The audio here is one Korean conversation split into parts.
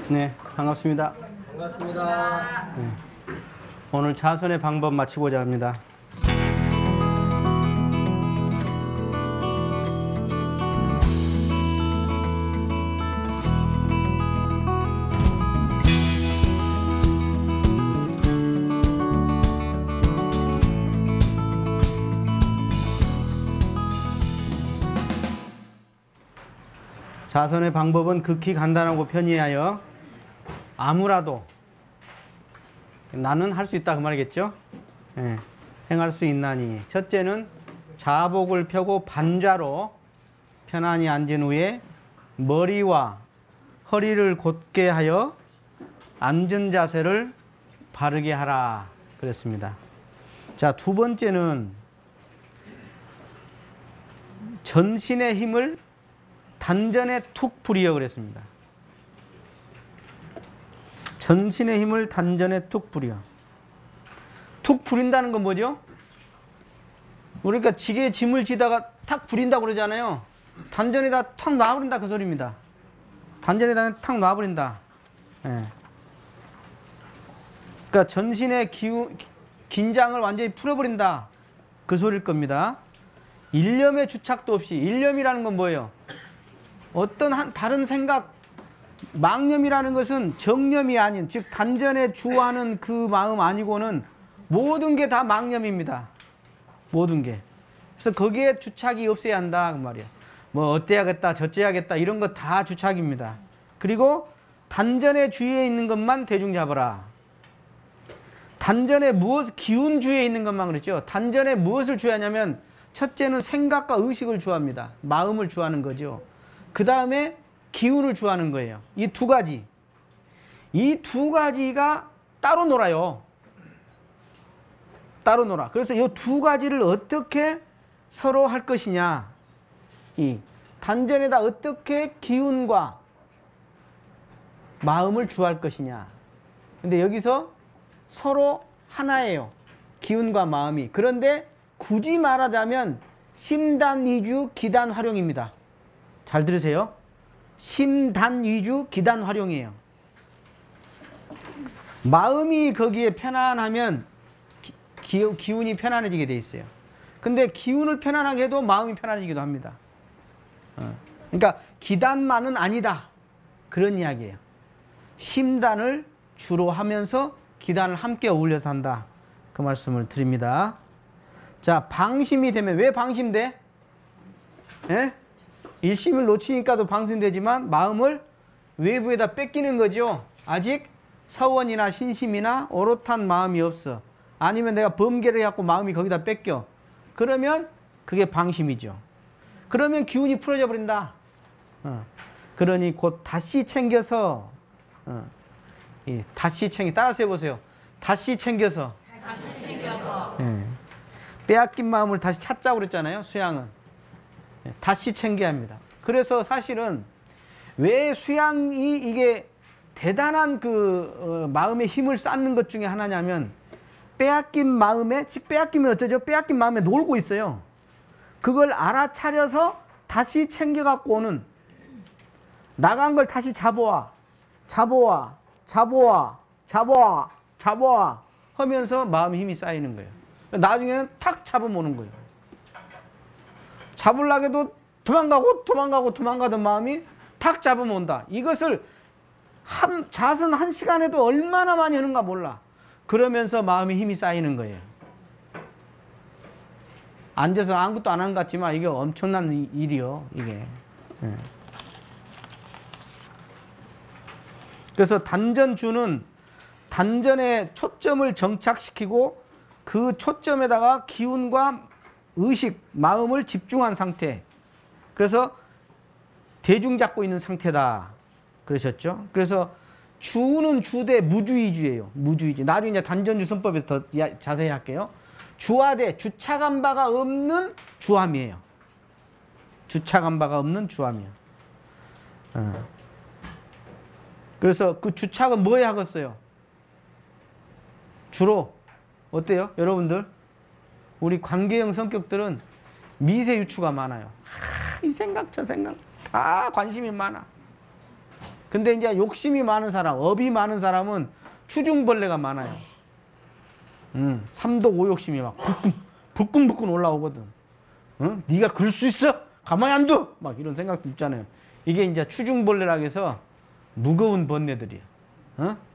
네, 반갑습니다. 반갑습니다. 네. 오늘 자선의 방법 마치고자 합니다. 자선의 방법은 극히 간단하고 편리하여 아무라도 나는 할 수 있다 그 말이겠죠. 예, 행할 수 있나니. 첫째는 자복을 펴고 반좌로 편안히 앉은 후에 머리와 허리를 곧게 하여 앉은 자세를 바르게 하라 그랬습니다. 자, 두 번째는 전신의 힘을 단전에 툭 부리어 그랬습니다. 전신의 힘을 단전에 툭 부려. 툭 부린다는 건 뭐죠? 그러니까 지게에 짐을 지다가 탁 부린다고 그러잖아요. 단전에다 탁 놔버린다 그 소리입니다. 단전에다 탁 놔버린다. 예. 그러니까 전신의 긴장을 완전히 풀어버린다 그 소리일 겁니다. 일념의 주착도 없이. 일념이라는 건 뭐예요? 어떤 다른 생각, 망념이라는 것은 정념이 아닌, 즉 단전에 주하는 그 마음 아니고는 모든 게 다 망념입니다. 모든 게. 그래서 거기에 주착이 없어야 한다 그 말이에요. 뭐 어때야겠다 저째야겠다 이런 거 다 주착입니다. 그리고 단전의 주위에 있는 것만 대중 잡아라. 단전에 기운 주위에 있는 것만 그랬죠. 단전에 무엇을 주하냐면 첫째는 생각과 의식을 주합니다. 마음을 주하는 거죠. 그 다음에 기운을 주하는 거예요. 이 두 가지. 이 두 가지가 따로 놀아요. 따로 놀아. 그래서 이 두 가지를 어떻게 서로 할 것이냐. 이 단전에다 어떻게 기운과 마음을 주할 것이냐. 근데 여기서 서로 하나예요. 기운과 마음이. 그런데 굳이 말하자면 심단위주 기단활용입니다. 잘 들으세요. 심단위주 기단활용이에요. 마음이 거기에 편안하면 기운이 편안해지게 돼 있어요. 근데 기운을 편안하게 해도 마음이 편안해지기도 합니다. 그러니까 기단만은 아니다 그런 이야기예요. 심단을 주로 하면서 기단을 함께 어울려서 한다 그 말씀을 드립니다. 자, 방심이 되면 왜 방심돼? 예? 일심을 놓치니까도 방심되지만 마음을 외부에다 뺏기는 거죠. 아직 서원이나 신심이나 오롯한 마음이 없어. 아니면 내가 범계를 해갖고 마음이 거기다 뺏겨. 그러면 그게 방심이죠. 그러면 기운이 풀어져 버린다. 그러니 곧 다시 챙겨서 다시 따라서 해보세요. 다시 챙겨서. 빼앗긴 마음을 다시 찾자고 그랬잖아요. 수양은. 다시 챙겨야 합니다. 그래서 사실은 왜 수양이 이게 대단한 그 마음의 힘을 쌓는 것 중에 하나냐면 빼앗긴 마음에, 즉 빼앗기면 어쩌죠? 빼앗긴 마음에 놀고 있어요. 그걸 알아차려서 다시 챙겨갖고 오는, 나간 걸 다시 잡아와 하면서 마음의 힘이 쌓이는 거예요. 나중에는 탁 잡아오는 거예요. 잡으려고 해도 도망가던 마음이 탁 잡으면 온다. 이것을 자선 1시간에도 얼마나 많이 하는가 몰라. 그러면서 마음의 힘이 쌓이는 거예요. 앉아서 아무것도 안 한 것 같지만 이게 엄청난 일이요. 이게. 그래서 단전주는 단전에 초점을 정착시키고 그 초점에다가 기운과 의식, 마음을 집중한 상태. 그래서 대중 잡고 있는 상태다 그러셨죠. 그래서 주는 주대 무주의주예요. 무주의주. 나중에 이제 단전주 선법에서 더 자세히 할게요. 주화대, 주착한 바가 없는 주함이에요. 주착한 바가 없는 주함이에요. 그래서 그 주착은 뭐에 하겠어요? 주로 어때요? 여러분들? 우리 관계형 성격들은 미세 유추가 많아요. 이 생각 저 생각 다 관심이 많아. 근데 이제 욕심이 많은 사람, 업이 많은 사람은 추중벌레가 많아요. 3도 5욕심이 막 불끈불끈 올라오거든. 네가 그럴 수 있어? 가만히 안 둬! 막 이런 생각도 있잖아요. 이게 이제 추중벌레라고 해서 무거운 번뇌들이야.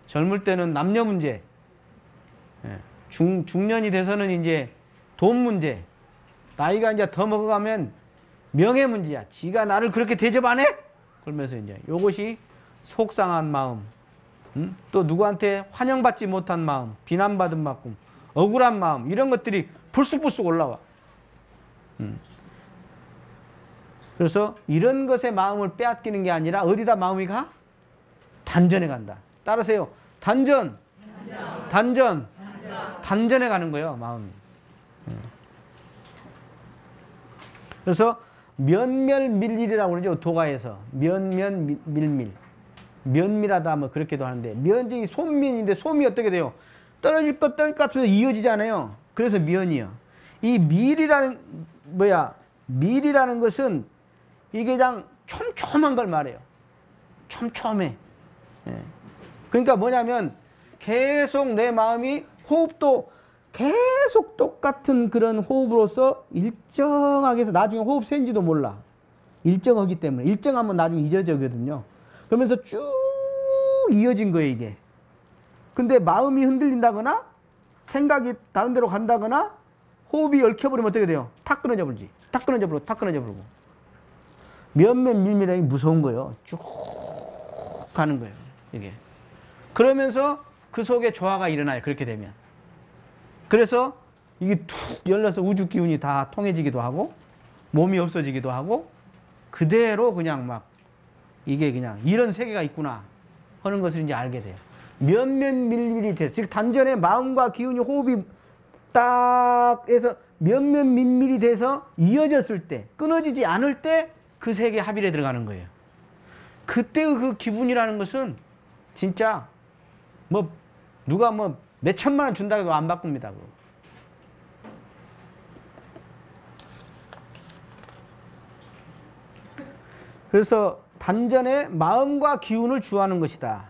젊을 때는 남녀 문제, 중년이 돼서는 이제 돈 문제, 나이가 이제 더 먹어가면 명예 문제야. 지가 나를 그렇게 대접 안 해? 그러면서 이제 요것이 속상한 마음, 또 누구한테 환영받지 못한 마음, 비난받은 마음, 억울한 마음, 이런 것들이 불쑥불쑥 올라와. 그래서 이런 것에 마음을 빼앗기는 게 아니라 어디다 마음이 가? 단전에 간다. 따르세요. 단전. 단전에 가는 거예요, 마음이. 그래서 면멸밀밀이라고 그러죠, 도가에서. 면면밀밀. 면밀하다 뭐 그렇게도 하는데, 면적이 소면인데 솜이 어떻게 돼요? 떨어질 것 같으면서 이어지잖아요. 그래서 면이요. 이 밀이라는 것은 이게 그냥 촘촘한 걸 말해요. 촘촘해. 그러니까 뭐냐면 계속 내 마음이 호흡도 계속 똑같은 그런 호흡으로서 일정하게 해서 나중에 호흡 센지도 몰라. 일정하기 때문에. 일정하면 나중에 잊어지거든요. 그러면서 쭉 이어진 거예요, 이게. 근데 마음이 흔들린다거나 생각이 다른 데로 간다거나 호흡이 얽혀버리면 어떻게 돼요? 탁 끊어져 버리지. 탁 끊어져 버리고. 면면밀밀하게 무서운 거예요. 쭉 가는 거예요, 이게. 그러면서 그 속에 조화가 일어나요, 그렇게 되면. 그래서 이게 툭 열려서 우주 기운이 다 통해지기도 하고 몸이 없어지기도 하고 그대로 그냥 막 이게 그냥 이런 세계가 있구나 하는 것을 이제 알게 돼요. 면면밀밀이 돼서, 즉 단전에 마음과 기운이 호흡이 딱 해서 면면밀밀이 돼서 이어졌을 때, 끊어지지 않을 때 그 세계 합일에 들어가는 거예요. 그때의 그 기분이라는 것은 진짜 뭐 누가 뭐 몇 천만 원 준다고 해도 안 바꿉니다. 그래서 단전에 마음과 기운을 주하는 것이다.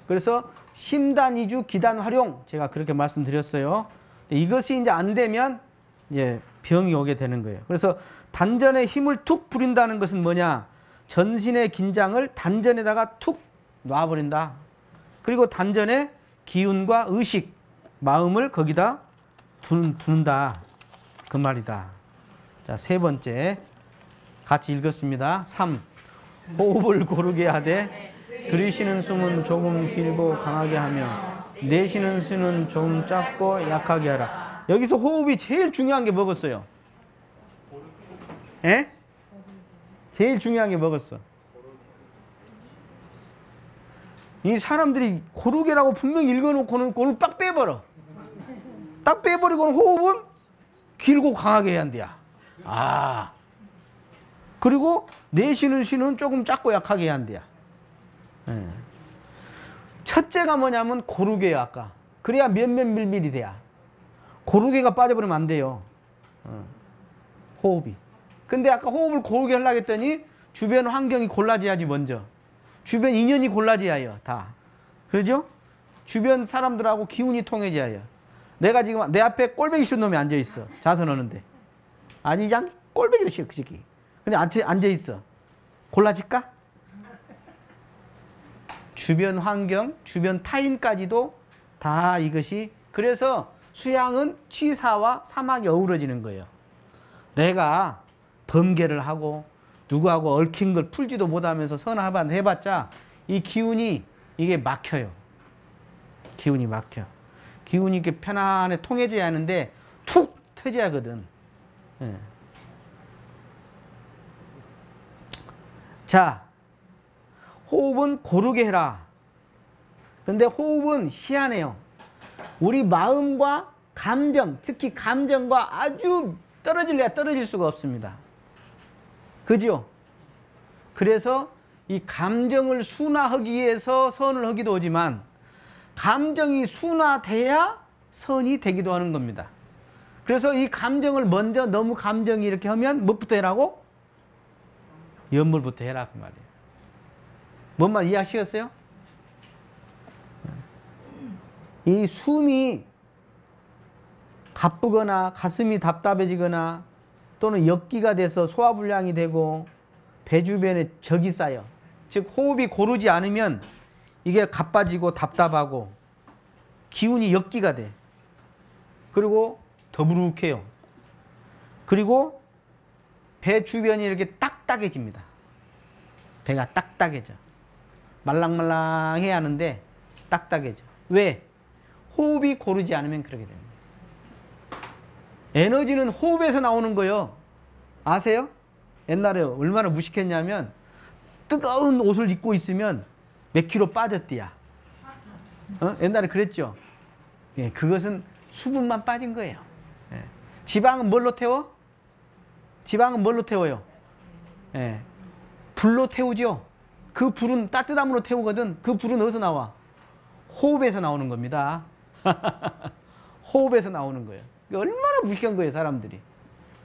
그래서 심단이주 기단활용, 제가 그렇게 말씀드렸어요. 이것이 이제 안 되면 이제 병이 오게 되는 거예요. 그래서 단전에 힘을 툭 부린다는 것은 뭐냐? 전신의 긴장을 단전에다가 툭 놔버린다. 그리고 단전에 기운과 의식, 마음을 거기다 두는다. 그 말이다. 자, 세 번째. 같이 읽었습니다. 3. 호흡을 고르게 하되 들이쉬는 숨은 조금 길고 강하게 하며 내쉬는 숨은 좀 작고 약하게 하라. 여기서 호흡이 제일 중요한 게 뭐겠어요? 예? 제일 중요한 게 뭐겠어? 이 사람들이 고르게라고 분명히 읽어놓고는 그걸 딱 빼버려. 딱 빼버리고는 호흡은 길고 강하게 해야 한대야. 그리고 내쉬는 쉬는 조금 작고 약하게 해야 한대야. 첫째가 뭐냐면 고르게요, 아까. 그래야 면면밀밀이 돼야. 고르게가 빠져버리면 안 돼요. 호흡이. 근데 아까 호흡을 고르게 하려고 했더니 주변 환경이 골라져야지 먼저. 주변 인연이 골라져야 해요, 다. 그러죠? 주변 사람들하고 기운이 통해져야 해요. 내가 지금 내 앞에 꼴배기 싫은 놈이 앉아있어. 자선하는데. 아니지, 꼴배기도 싫어, 그 새끼. 근데 앉아있어. 골라질까? 주변 환경, 주변 타인까지도 다 이것이. 그래서 수양은 취사와 사막이 어우러지는 거예요. 내가 범계를 하고 누구하고 얽힌 걸 풀지도 못하면서 선합한 해봤자 이 기운이 이게 막혀요. 기운이 막혀. 기운이 이렇게 편안하게 통해져야 하는데 툭 터져야 하거든. 예. 자, 호흡은 고르게 해라. 근데 호흡은 희한해요. 우리 마음과 감정, 특히 감정과 아주 떨어질래야 떨어질 수가 없습니다. 그죠? 그래서 이 감정을 순화하기 위해서 선을 하기도 하지만 감정이 순화돼야 선이 되기도 하는 겁니다. 그래서 이 감정을 먼저 너무 감정이 이렇게 하면 뭐부터 해라고? 연물부터 해라 그 말이에요. 뭔 말 이해하시겠어요? 이 숨이 가쁘거나 가슴이 답답해지거나 또는 역기가 돼서 소화불량이 되고 배 주변에 적이 쌓여. 즉 호흡이 고르지 않으면 이게 가빠지고 답답하고 기운이 역기가 돼. 그리고 더부룩해요. 그리고 배 주변이 이렇게 딱딱해집니다. 배가 딱딱해져. 말랑말랑해야 하는데 딱딱해져. 왜? 호흡이 고르지 않으면 그렇게 됩니다. 에너지는 호흡에서 나오는 거예요. 아세요? 옛날에 얼마나 무식했냐면 뜨거운 옷을 입고 있으면 몇 킬로 빠졌디야. 옛날에 그랬죠. 예, 그것은 수분만 빠진 거예요. 예. 지방은 뭘로 태워? 지방은 뭘로 태워요? 예. 불로 태우죠. 그 불은 따뜻함으로 태우거든. 그 불은 어디서 나와? 호흡에서 나오는 겁니다. 호흡에서 나오는 거예요. 얼마나 무식한 거예요, 사람들이.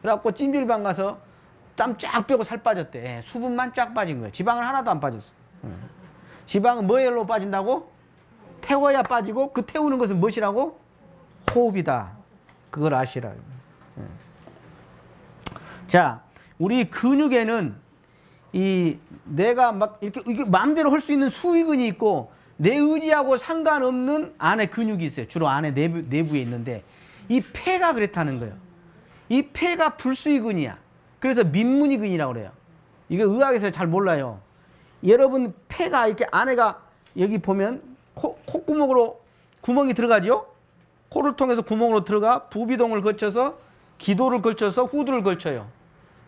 그래갖고 찜질방 가서 땀 쫙 빼고 살 빠졌대. 예, 수분만 쫙 빠진 거예요. 지방은 하나도 안 빠졌어. 지방은 뭐로 빠진다고? 태워야 빠지고, 그 태우는 것은 무엇이라고? 호흡이다. 그걸 아시라. 자, 우리 근육에는 내가 막 이렇게 마음대로 할 수 있는 수위근이 있고, 내 의지하고 상관없는 안에 근육이 있어요. 주로 안에 내부에 있는데, 이 폐가 그렇다는 거예요. 이 폐가 불수의근이야. 그래서 민문이근이라고 그래요. 이거 의학에서 잘 몰라요. 여러분 폐가 이렇게 안에가 여기 보면 콧구멍으로 구멍이 들어가죠. 코를 통해서 구멍으로 들어가 부비동을 거쳐서 기도를 거쳐서 후두를 걸쳐요.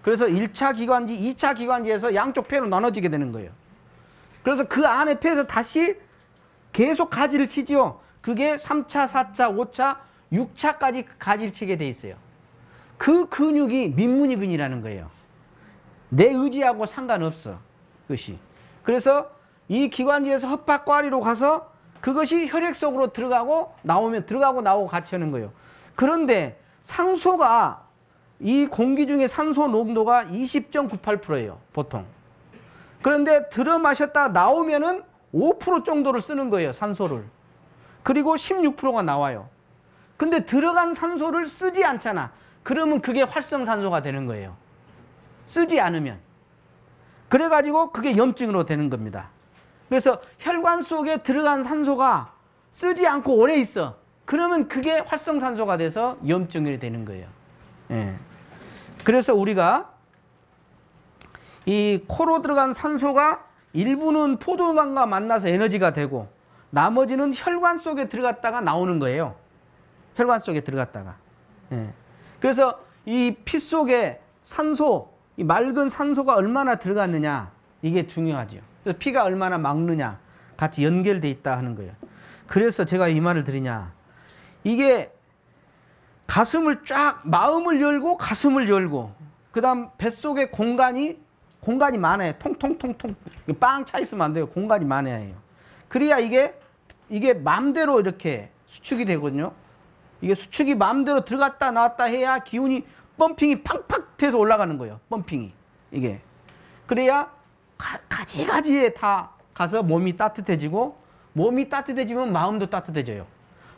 그래서 1차 기관지, 2차 기관지에서 양쪽 폐로 나눠지게 되는 거예요. 그래서 그 안에 폐에서 다시 계속 가지를 치죠. 그게 3차, 4차, 5차, 6차까지 가지를 치게 돼 있어요. 그 근육이 민문이근이라는 거예요. 내 의지하고 상관없어. 그것이. 그래서 이 기관지에서 헛박과리로 가서 그것이 혈액 속으로 들어가고 나오고 같이 하는 거예요. 그런데 상소가 이 공기 중에 산소 농도가 20.98%예요. 보통. 그런데 들어 마셨다 나오면은 5% 정도를 쓰는 거예요. 산소를. 그리고 16%가 나와요. 근데 들어간 산소를 쓰지 않잖아. 그러면 그게 활성산소가 되는 거예요. 쓰지 않으면. 그래가지고 그게 염증으로 되는 겁니다. 그래서 혈관 속에 들어간 산소가 쓰지 않고 오래 있어. 그러면 그게 활성산소가 돼서 염증이 되는 거예요. 예. 그래서 우리가 이 코로 들어간 산소가 일부는 포도당과 만나서 에너지가 되고 나머지는 혈관 속에 들어갔다가 나오는 거예요. 혈관 속에 들어갔다가. 예. 그래서 이 피 속에 산소, 이 맑은 산소가 얼마나 들어갔느냐 이게 중요하죠. 그래서 피가 얼마나 막느냐 같이 연결돼 있다 하는 거예요. 그래서 제가 이 말을 드리냐, 이게 가슴을 쫙 마음을 열고 가슴을 열고 그 다음 뱃속에 공간이 많아요. 통통통통 빵 차 있으면 안 돼요. 공간이 많아야 해요. 그래야 이게 마음대로 이렇게 수축이 되거든요. 이게 수축이 마음대로 들어갔다 나왔다 해야 기운이 펌핑이 팍팍 돼서 올라가는 거예요. 펌핑이 이게. 그래야 가지가지에 다 가서 몸이 따뜻해지고, 몸이 따뜻해지면 마음도 따뜻해져요.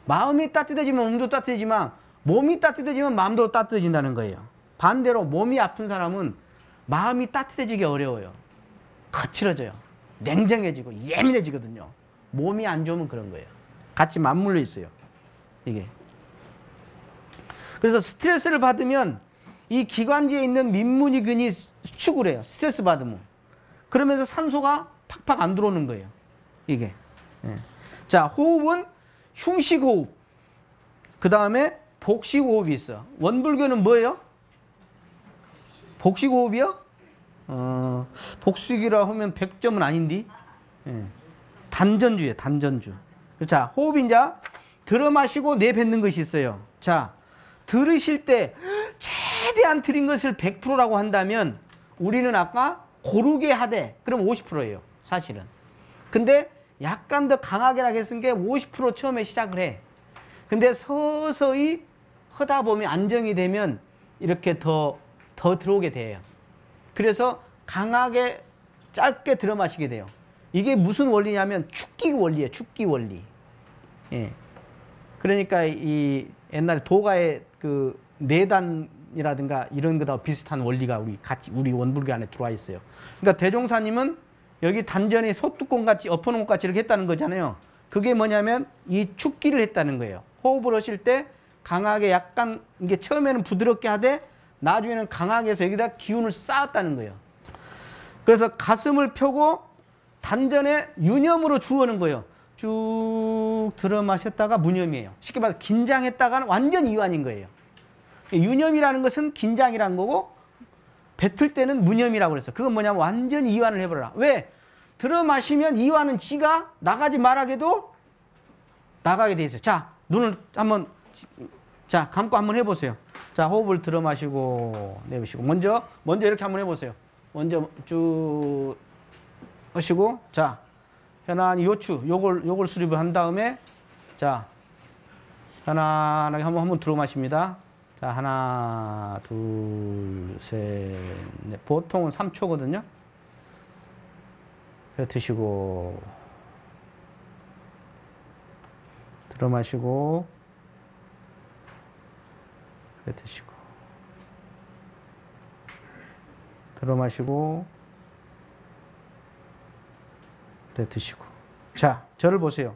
마음이 따뜻해지면 몸도 따뜻해지만 몸이 따뜻해지면 마음도 따뜻해진다는 거예요. 반대로 몸이 아픈 사람은 마음이 따뜻해지기 어려워요. 거칠어져요. 냉정해지고 예민해지거든요. 몸이 안 좋으면 그런 거예요. 같이 맞물려 있어요. 이게. 그래서 스트레스를 받으면 이 기관지에 있는 민문이근이 수축을 해요. 스트레스 받으면. 그러면서 산소가 팍팍 안 들어오는 거예요. 이게. 예. 자, 호흡은 흉식호흡. 그 다음에 복식호흡이 있어. 원불교는 뭐예요? 복식호흡이요? 복식이라 하면 100점은 아닌데. 예. 단전주예요. 단전주. 자, 호흡이 이제 들어 마시고 내뱉는 것이 있어요. 자, 들으실 때 최대한 들인 것을 100%라고 한다면 우리는 아까 고르게 하되 그럼 50%예요. 사실은. 근데 약간 더 강하게라고 했은 게 50% 처음에 시작을 해. 근데 서서히 하다 보면 안정이 되면 이렇게 더 들어오게 돼요. 그래서 강하게 짧게 들어 마시게 돼요. 이게 무슨 원리냐면 축기 원리예요. 축기 원리. 예. 그러니까 이 옛날에 도가의 그 내단이라든가 이런 거다 비슷한 원리가 우리 원불교 안에 들어와 있어요. 그러니까 대종사님은 여기 단전에 소뚜껑 같이 엎어놓은 것 같이 이렇게 했다는 거잖아요. 그게 뭐냐면 이 축기를 했다는 거예요. 호흡을 하실 때 강하게 약간 이게 처음에는 부드럽게 하되 나중에는 강하게 해서 여기다 기운을 쌓았다는 거예요. 그래서 가슴을 펴고 단전에 유념으로 주어는 거예요. 쭉 들어 마셨다가 무념이에요. 쉽게 말해서 긴장했다가는 완전 이완인 거예요. 유념이라는 것은 긴장이라는 거고 뱉을 때는 무념이라고 그랬어요. 그건 뭐냐면 완전 이완을 해버려라. 왜? 들어 마시면 이완은 지가 나가지 말하게도 나가게 돼 있어요. 자, 눈을 한번 자 감고 한번 해보세요. 자, 호흡을 들어 마시고 내쉬고 먼저 이렇게 한번 해보세요. 먼저 쭉 하시고 자 편안히 요추 요걸 수립을 한 다음에 자 편안하게 한번 들어 마십니다. 자 하나 둘 셋 넷 보통은 3초거든요. 드시고 들어 마시고 드시고 들어 마시고 드시고. 자, 저를 보세요.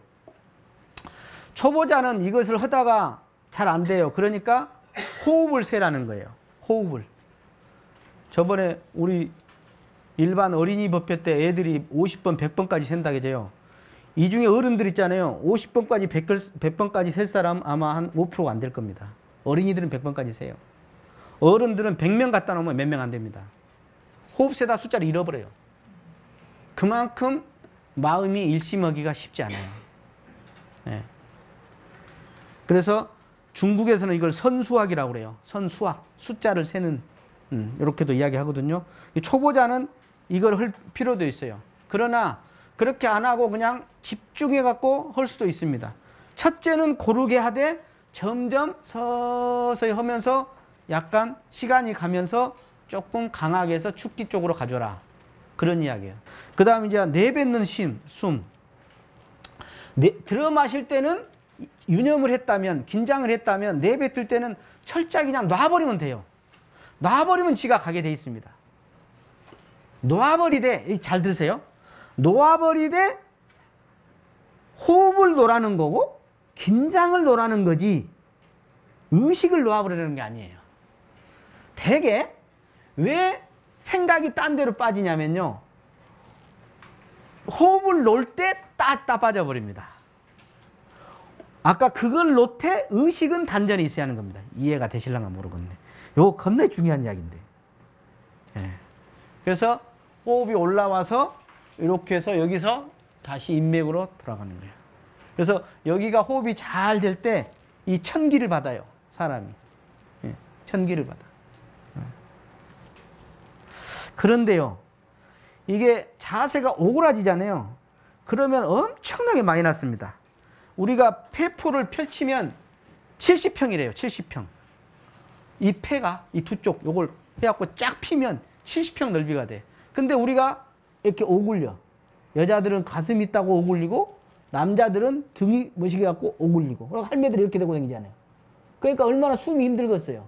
초보자는 이것을 하다가 잘 안 돼요. 그러니까 호흡을 세라는 거예요. 호흡을. 저번에 우리 일반 어린이 법회 때 애들이 50번, 100번까지 센다 그래요. 이 중에 어른들 있잖아요. 50번까지, 100번까지 셀 사람 아마 한 5%가 안 될 겁니다. 어린이들은 100번까지 세요. 어른들은 100명 갖다 놓으면 몇 명 안 됩니다. 호흡 세다 숫자를 잃어버려요. 그만큼 마음이 일심하기가 쉽지 않아요. 네. 그래서 중국에서는 이걸 선수학이라고 그래요. 선수학, 숫자를 세는 이렇게도 이야기하거든요. 초보자는 이걸 할 필요도 있어요. 그러나 그렇게 안 하고 그냥 집중해 갖고 할 수도 있습니다. 첫째는 고르게 하되 점점 서서히 하면서 약간 시간이 가면서 조금 강하게 해서 축기 쪽으로 가져라. 그런 이야기예요. 그 다음에 이제 내뱉는 숨. 들어 마실 때는 유념을 했다면, 긴장을 했다면, 내뱉을 때는 철저히 그냥 놔버리면 돼요. 놔버리면 지가 가게 돼 있습니다. 놓아버리되, 잘 들으세요. 놓아버리되 호흡을 놓으라는 거고, 긴장을 놓으라는 거지, 의식을 놓아버리는 게 아니에요. 대개, 왜 생각이 딴 데로 빠지냐면요. 호흡을 놓을 때 따 빠져버립니다. 아까 그걸 놓되 의식은 단전에 있어야 하는 겁니다. 이해가 되실랑가 모르겠네. 이거 겁나 중요한 이야기인데. 예. 그래서 호흡이 올라와서 이렇게 해서 여기서 다시 인맥으로 돌아가는 거예요. 그래서 여기가 호흡이 잘 될 때 이 천기를 받아요. 사람이. 예. 천기를 받아. 그런데요, 이게 자세가 오그라지잖아요. 그러면 엄청나게 많이 났습니다. 우리가 폐포를 펼치면 70평이래요. 70평. 이 폐가 이 두 쪽 요걸 해갖고 쫙 피면 70평 넓이가 돼. 근데 우리가 이렇게 오굴려. 여자들은 가슴 있다고 오굴리고 남자들은 등이 멋있게 갖고 오굴리고. 그리고 할매들이 이렇게 되고 다니잖아요. 그러니까 얼마나 숨이 힘들겠어요.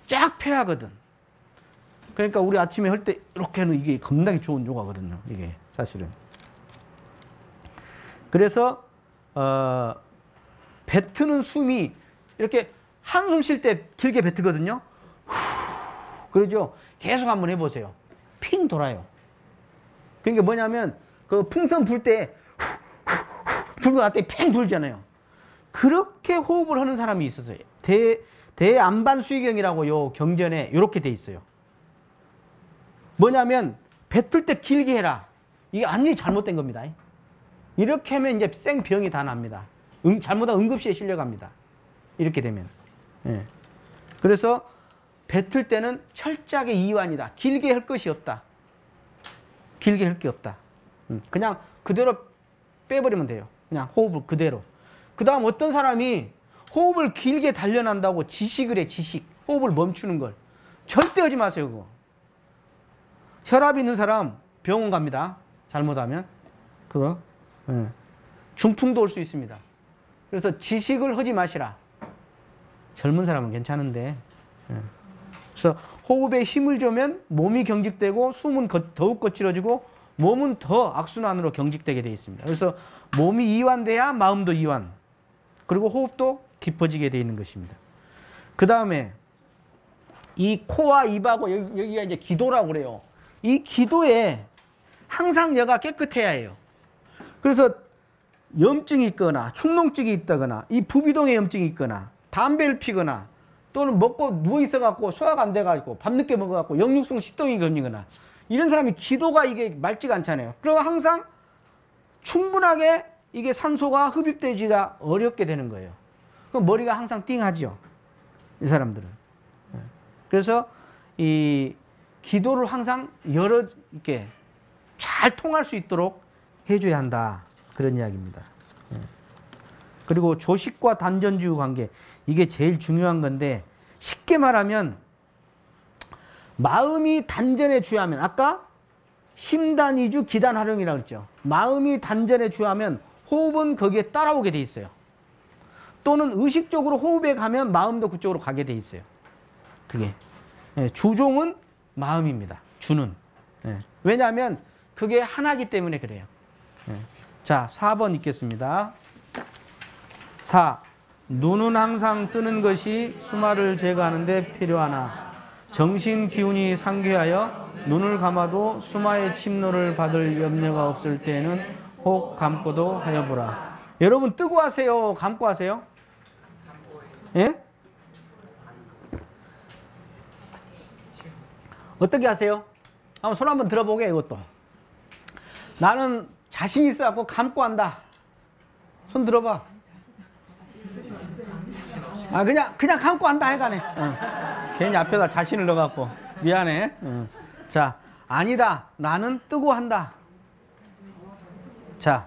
쫙 폐하거든. 그러니까 우리 아침에 할 때 이렇게 하는 이게 겁나게 좋은 요가거든요. 이게 사실은. 그래서 뱉는 숨이 이렇게 한숨 쉴 때 길게 뱉거든요. 그러죠. 계속 한번 해보세요. 핑 돌아요. 그러니까 뭐냐면 그 풍선 불 때 불고 났더니 팽 돌잖아요. 그렇게 호흡을 하는 사람이 있었어요. 대안반수의경이라고 요 경전에 이렇게 돼 있어요. 뭐냐면 뱉을 때 길게 해라. 이게 완전히 잘못된 겁니다. 이렇게 하면 이제 생병이 다 납니다. 잘못하면 응급실에 실려갑니다. 이렇게 되면. 예. 그래서 뱉을 때는 철저하게 이완이다. 길게 할 것이 없다. 길게 할 게 없다. 그냥 그대로 빼버리면 돼요. 그냥 호흡을 그대로. 그 다음 어떤 사람이 호흡을 길게 단련한다고 지식을 해. 지식. 호흡을 멈추는 걸. 절대 하지 마세요. 그거. 혈압 있는 사람 병원 갑니다. 잘못하면. 그거. 예. 중풍도 올 수 있습니다. 그래서 지식을 하지 마시라. 젊은 사람은 괜찮은데. 예. 그래서 호흡에 힘을 주면 몸이 경직되고 숨은 더욱 거칠어지고 몸은 더 악순환으로 경직되게 되어 있습니다. 그래서 몸이 이완돼야 마음도 이완. 그리고 호흡도 깊어지게 되어 있는 것입니다. 그 다음에 이 코와 입하고 여기가 이제 기도라고 그래요. 이 기도에 항상 여가 깨끗해야 해요. 그래서 염증이 있거나 축농증이 있다거나 이 부비동에 염증이 있거나 담배를 피거나 또는 먹고 누워 있어갖고 소화가 안 돼가지고 밤늦게 먹어갖고 역류성 식도염이 걸리거나 이런 사람이 기도가 이게 맑지가 않잖아요. 그럼 항상 충분하게 이게 산소가 흡입되지가 어렵게 되는 거예요. 그럼 머리가 항상 띵하죠. 이 사람들은. 그래서 이 기도를 항상 이렇게 잘 통할 수 있도록 해줘야 한다. 그런 이야기입니다. 그리고 조식과 단전주 관계. 이게 제일 중요한 건데 쉽게 말하면 마음이 단전에 주하면 아까 심단이주 기단활용이라고 했죠. 마음이 단전에 주하면 호흡은 거기에 따라오게 돼 있어요. 또는 의식적으로 호흡에 가면 마음도 그쪽으로 가게 돼 있어요. 그게 주종은 마음입니다. 주는. 왜냐하면 그게 하나이기 때문에 그래요. 자, 4번 읽겠습니다. 4. 눈은 항상 뜨는 것이 수마를 제거하는 데 필요하나 정신 기운이 상쾌하여 눈을 감아도 수마의 침노를 받을 염려가 없을 때에는 혹 감고도 하여보라. 여러분 뜨고 하세요? 감고 하세요? 예? 어떻게 하세요? 한번 손 한번 들어보게. 이것도 나는 자신 있어갖고 감고 한다. 손 들어봐. 아 그냥 감고 한다 해가네. 괜히 앞에다 자신을 넣어갖고 미안해. 자, 아니다. 나는 뜨고 한다. 자,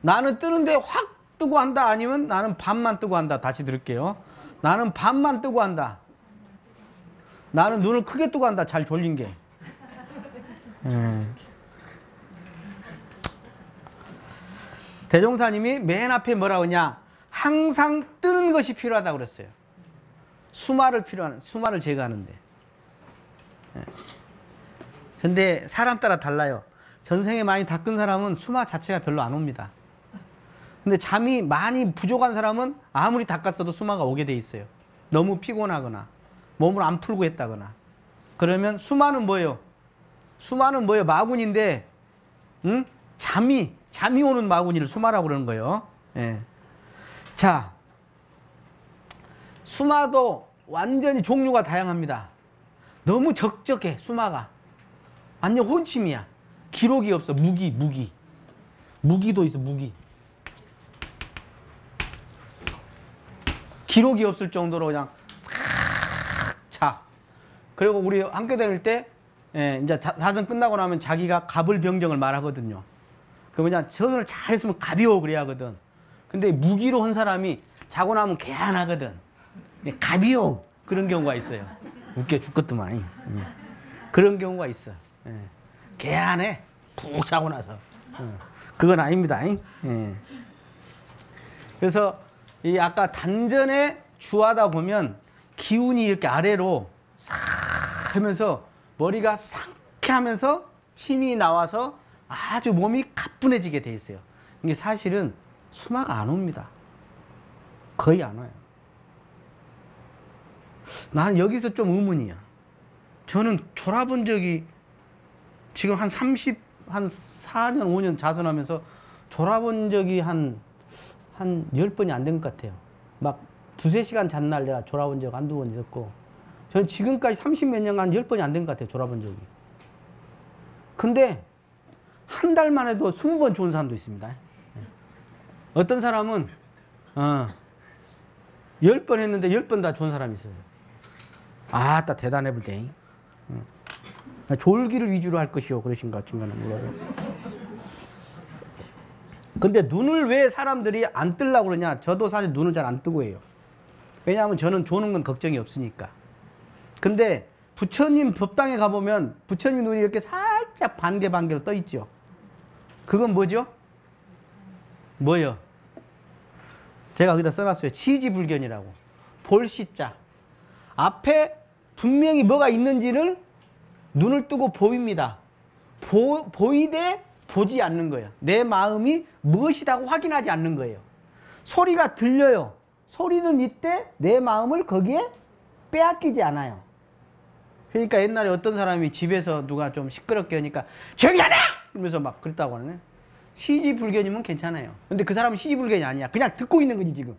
나는 뜨는데 확 뜨고 한다. 아니면 나는 반만 뜨고 한다. 다시 들을게요. 나는 반만 뜨고 한다. 나는 눈을 크게 뜨고 한다. 잘 졸린 게. 대종사님이 맨 앞에 뭐라고 하냐. 항상 뜨는 것이 필요하다고 그랬어요. 수마를 제거하는데. 근데 사람 따라 달라요. 전생에 많이 닦은 사람은 수마 자체가 별로 안 옵니다. 근데 잠이 많이 부족한 사람은 아무리 닦았어도 수마가 오게 돼 있어요. 너무 피곤하거나 몸을 안 풀고 했다거나. 그러면 수마는 뭐예요? 수마는 뭐예요? 마군인데 잠이 오는 마군이를 수마라고 그러는 거예요. 예. 자, 수마도 완전히 종류가 다양합니다. 너무 적적해. 수마가 완전 혼침이야. 기록이 없어. 무기도 있어. 기록이 없을 정도로 그냥 싹 차. 그리고 우리 학교 다닐 때 이제 사전 끝나고 나면 자기가 갑을병정을 말하거든요. 그 뭐냐, 전을 잘 했으면 가벼워 그래야 하거든. 근데 무기로 한 사람이 자고 나면 개안하거든. 가벼워. 그런 경우가 있어요. 웃겨 죽겠더만. 그런 경우가 있어. 개안해. 푹 자고 나서. 그건 아닙니다. 그래서 이 아까 단전에 주하다 보면 기운이 이렇게 아래로 싹 하면서 머리가 상쾌하면서 침이 나와서 아주 몸이 가뿐해지게 돼 있어요. 이게 사실은 수마가 안 옵니다. 거의 안 와요. 난 여기서 좀 의문이야. 저는 졸아본 적이 지금 한 4년, 5년 자선하면서 졸아본 적이 한 10번이 안 된 것 같아요. 막 2-3시간 잔 날 내가 졸아본 적 한두 번 있었고, 저는 지금까지 30몇 년간 10번이 안 된 것 같아요. 졸아본 적이. 근데 한 달만 해도 20번 좋은 사람도 있습니다. 어떤 사람은 10번 했는데 10번 다 좋은 사람이 있어요. 아따 대단해 볼 때. 졸기를 위주로 할 것이요 그러신 것 같은가는 몰라요. 근데 눈을 왜 사람들이 안 뜨려고 그러냐. 저도 사실 눈을 잘 안 뜨고 해요. 왜냐하면 저는 조는 건 걱정이 없으니까. 근데 부처님 법당에 가보면 부처님 눈이 이렇게 살짝 반개로 떠 있죠. 그건 뭐죠? 뭐요? 제가 여기다 써놨어요. 치지불견이라고. 볼시자. 앞에 분명히 뭐가 있는지를 눈을 뜨고 보입니다. 보이되 보지 않는 거예요. 내 마음이 무엇이라고 확인하지 않는 거예요. 소리가 들려요. 소리는 이때 내 마음을 거기에 빼앗기지 않아요. 그러니까 옛날에 어떤 사람이 집에서 누가 좀 시끄럽게 하니까 조용히 하라! 이러면서 막 그랬다고 하네. 시지불견이면 괜찮아요. 근데 그 사람은 시지불견이 아니야. 그냥 듣고 있는 거지 지금.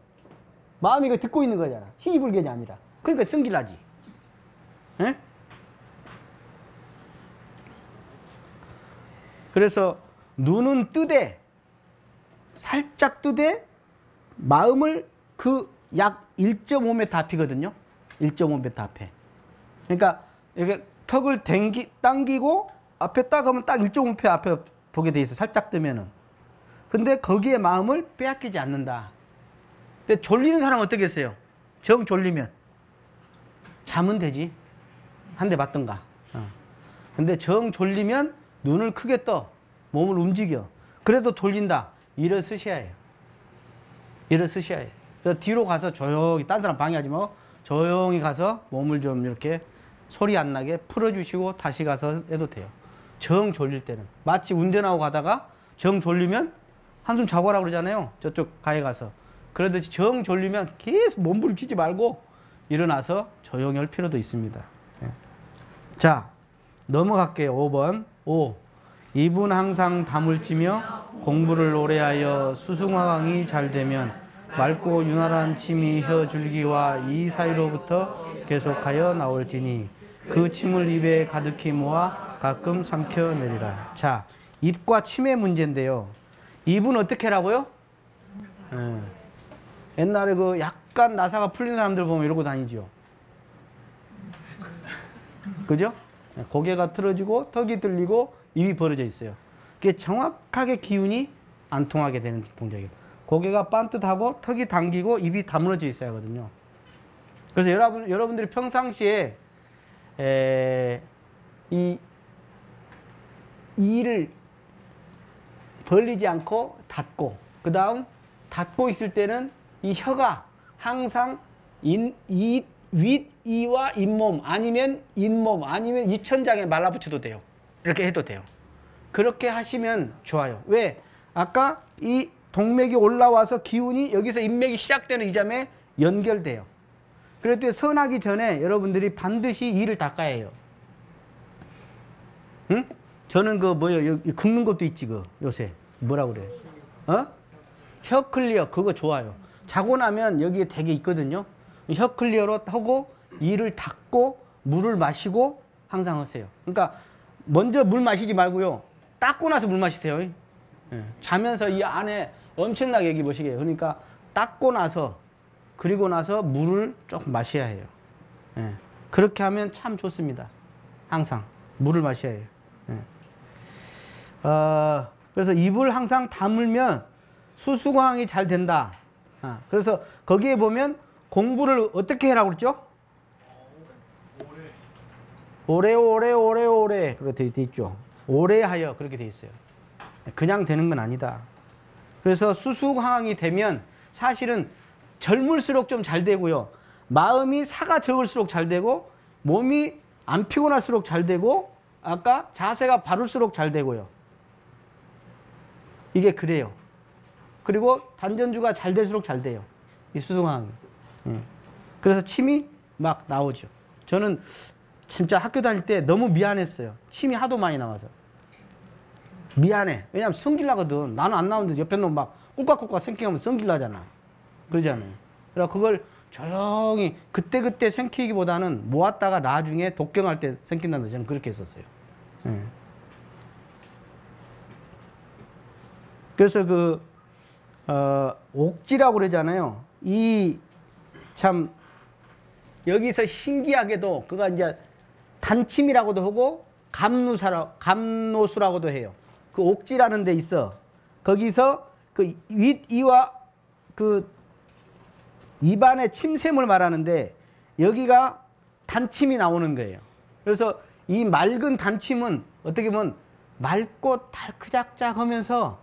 마음이 그 듣고 있는 거잖아. 시지불견이 아니라. 그러니까 승질나지. 에? 그래서 눈은 뜨되 살짝 뜨되 마음을 그 약 1.5m 앞이거든요. 1.5m 앞에. 그러니까 이렇게 턱을 당기고 앞에 딱 하면 딱 1.5m 앞에 보게 돼 있어. 살짝 뜨면은. 근데 거기에 마음을 빼앗기지 않는다. 근데 졸리는 사람은 어떻게 했어요? 정 졸리면 자면 되지. 한 대 맞던가. 근데 정 졸리면 눈을 크게 떠. 몸을 움직여. 그래도 졸린다. 일어서셔야 해요. 일어서셔야 해요. 그래서 뒤로 가서 조용히, 딴 사람 방해하지 말고 조용히 가서 몸을 좀 이렇게 소리 안 나게 풀어주시고 다시 가서 해도 돼요. 정 졸릴 때는. 마치 운전하고 가다가 정 졸리면 한숨 자고 하라고 그러잖아요. 저쪽 가에 가서. 그러듯이 정 졸리면 계속 몸부림치지 말고 일어나서 조용히 할 필요도 있습니다. 자, 넘어갈게요. 5번. 5. 입은 항상 담을 찌며 공부를 오래하여 수승화강이 잘 되면 맑고 윤활한 침이 혀 줄기와 이 사이로부터 계속하여 나올지니 그 침을 입에 가득히 모아 가끔 삼켜내리라. 자, 입과 침의 문제인데요. 입은 어떻게 하라고요? 옛날에 그 약간 나사가 풀린 사람들 보면 이러고 다니죠. 그죠? 고개가 틀어지고 턱이 들리고 입이 벌어져 있어요. 그게 정확하게 기운이 안 통하게 되는 동작이에요. 고개가 반듯하고 턱이 당기고 입이 다물어져 있어야 하거든요. 그래서 여러분들이 평상시에 이를 벌리지 않고 닫고, 그 다음 닫고 있을 때는 이 혀가 항상 윗이와 잇몸 아니면 잇몸 아니면 입천장에 말라붙여도 돼요. 이렇게 해도 돼요. 그렇게 하시면 좋아요. 왜? 아까 이 동맥이 올라와서 기운이 여기서 인맥이 시작되는 이 점에 연결돼요. 그래도 선하기 전에 여러분들이 반드시 이를 닦아야 해요. 응? 저는 그 뭐요? 긁는 것도 있지 그 요새 뭐라 그래? 혀 클리어 그거 좋아요. 자고 나면 여기에 되게 있거든요. 혀 클리어로 하고 이를 닦고 물을 마시고 항상 하세요. 그러니까 먼저 물 마시지 말고요. 닦고 나서 물 마시세요. 자면서 이 안에 엄청나게 여기 보시게요. 그러니까 닦고 나서 그리고 나서 물을 조금 마셔야 해요. 그렇게 하면 참 좋습니다. 항상 물을 마셔야 해요. 그래서 입을 항상 다물면 수수광이 잘 된다. 그래서 거기에 보면 공부를 어떻게 해라고 그랬죠? 오래 그렇게 돼 있죠. 오래하여 그렇게 돼 있어요. 그냥 되는 건 아니다. 그래서 수수항이 되면 사실은 젊을수록 좀 잘 되고요. 마음이 사가 적을수록 잘 되고 몸이 안 피곤할수록 잘 되고 아까 자세가 바를수록 잘 되고요. 이게 그래요. 그리고 단전주가 잘 될수록 잘 돼요. 이 수승항이. 그래서 침이 막 나오죠. 저는 진짜 학교 다닐 때 너무 미안했어요. 침이 하도 많이 나와서. 미안해. 왜냐면 성질 나거든. 나는 안 나오는데 옆에 놈 막 꿀깍꿀깍 생기면 성질 나잖아. 그러잖아요. 그래서 그걸 조용히 그때그때 생기기보다는 모았다가 나중에 독경할 때 생긴다는 저는 그렇게 했었어요. 그래서 그 옥지라고 그러잖아요. 이 참 여기서 신기하게도 그가 이제 단침이라고도 하고 감노수라고도 해요. 그 옥지라는 데 있어. 거기서 그 윗이와 그 입안의 침샘을 말하는데 여기가 단침이 나오는 거예요. 그래서 이 맑은 단침은 어떻게 보면 맑고 달크작작 하면서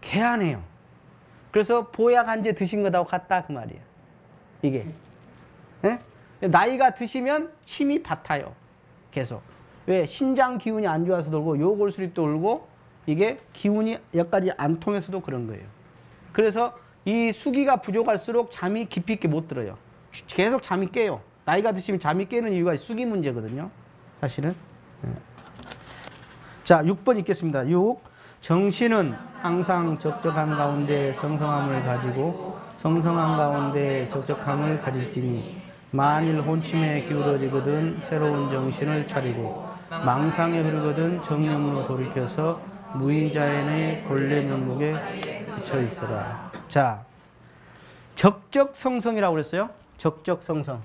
개안해요. 그래서 보약 한제 드신 것하고 같다 그 말이에요. 이게. 예? 나이가 드시면 침이 밭아요. 계속. 왜? 신장 기운이 안 좋아서 돌고 요골수립도 돌고 이게 기운이 여기까지 안 통해서도 그런 거예요. 그래서 이 수기가 부족할수록 잠이 깊이 있게 못 들어요. 계속 잠이 깨요. 나이가 드시면 잠이 깨는 이유가 수기 문제거든요. 사실은. 자, 6번 읽겠습니다. 6. 정신은 항상 적적한 가운데 성성함을 가지고 성성한 가운데 적적함을 가질지니 만일 혼침에 기울어지거든 새로운 정신을 차리고 망상에 흐르거든 정념으로 돌이켜서 무의자연의 본래 면목에 그쳐 있어라. 자, 적적성성이라고 그랬어요. 적적성성.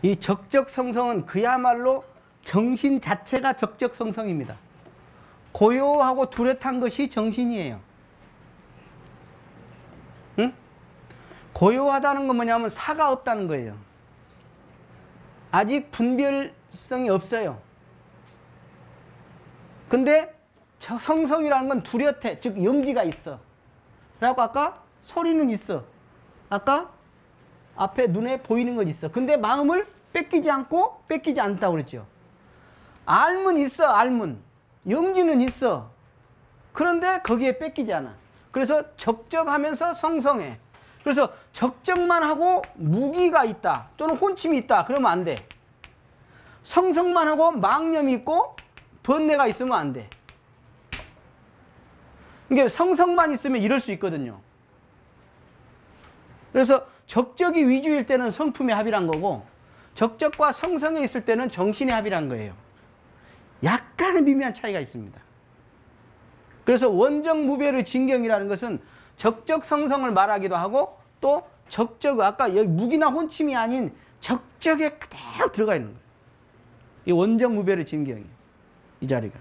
이 적적성성은 그야말로 정신 자체가 적적성성입니다. 고요하고 뚜렷한 것이 정신이에요. 응? 고요하다는 건 뭐냐면 사가 없다는 거예요. 아직 분별성이 없어요. 근데 성성이라는 건 뚜렷해. 즉 영지가 있어. 그래갖고 아까 소리는 있어. 아까 앞에 눈에 보이는 건 있어. 근데 마음을 뺏기지 않고 뺏기지 않다고 그랬죠. 알면 있어. 알면. 영지는 있어. 그런데 거기에 뺏기지 않아. 그래서 적적하면서 성성해. 그래서 적적만 하고 무기가 있다. 또는 혼침이 있다. 그러면 안 돼. 성성만 하고 망념이 있고 번뇌가 있으면 안 돼. 그러니까 성성만 있으면 이럴 수 있거든요. 그래서 적적이 위주일 때는 성품의 합이란 거고 적적과 성성에 있을 때는 정신의 합이란 거예요. 약간의 미묘한 차이가 있습니다. 그래서 원정무별의 진경이라는 것은 적적성성을 말하기도 하고 또 적적, 아까 여기 무기나 혼침이 아닌 적적에 그대로 들어가 있는 거예요. 이 원정무별의 진경이 이 자리가.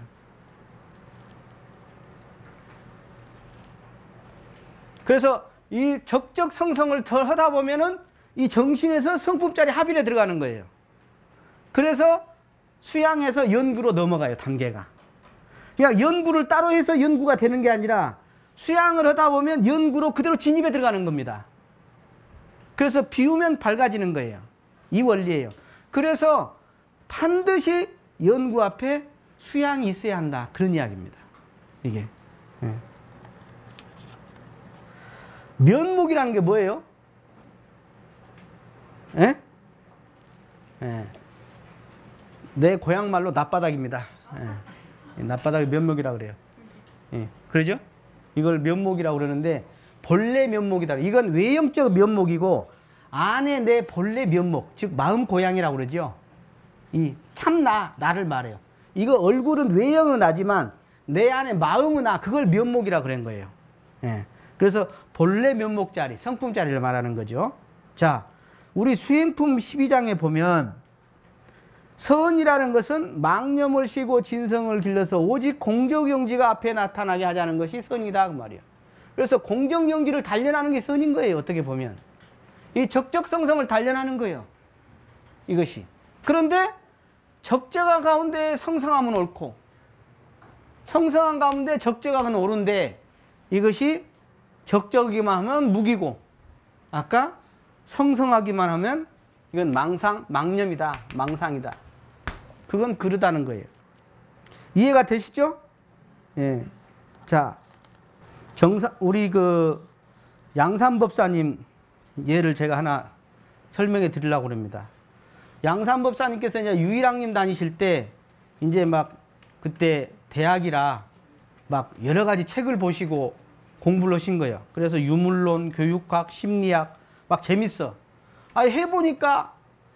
그래서 이 적적성성을 더 하다 보면은 이 정신에서 성품짜리 합일에 들어가는 거예요. 그래서 수양에서 연구로 넘어가요, 단계가. 그러니까 연구를 따로 해서 연구가 되는 게 아니라 수양을 하다 보면 연구로 그대로 진입에 들어가는 겁니다. 그래서 비우면 밝아지는 거예요. 이 원리예요. 그래서 반드시 연구 앞에 수양이 있어야 한다. 그런 이야기입니다. 이게. 예. 면목이라는 게 뭐예요? 예? 예. 내 고향 말로 낯바닥입니다. 예. 낯바닥이 면목이라고 그래요. 예. 그러죠? 이걸 면목이라고 그러는데 본래 면목이다. 이건 외형적 면목이고 안에 내 본래 면목, 즉 마음 고향이라고 그러죠. 이 참나, 나를 말해요. 이거 얼굴은 외형은 나지만 내 안에 마음은 나, 그걸 면목이라고 그런 거예요. 예. 그래서 본래 면목자리, 성품자리를 말하는 거죠. 자, 우리 수행품 12장에 보면 선이라는 것은 망념을 쉬고 진성을 길러서 오직 공적영지가 앞에 나타나게 하자는 것이 선이다 그 말이에요. 그래서 공적영지를 단련하는 게 선인 거예요. 어떻게 보면 이 적적성성을 단련하는 거예요. 이것이. 그런데 적적한 가운데 성성함은 옳고 성성한 가운데 적적함은 옳은데 이것이 적적이기만 하면 무기고 아까 성성하기만 하면 이건 망념이다. 망상이다. 그건 그러다는 거예요. 이해가 되시죠? 예. 자, 우리 양산법사님 예를 제가 하나 설명해 드리려고 합니다. 양산법사님께서 이제 유일학님 다니실 때 이제 막 그때 대학이라 막 여러 가지 책을 보시고 공부를 하신 거예요. 그래서 유물론, 교육학, 심리학 막 재밌어. 아, 해보니까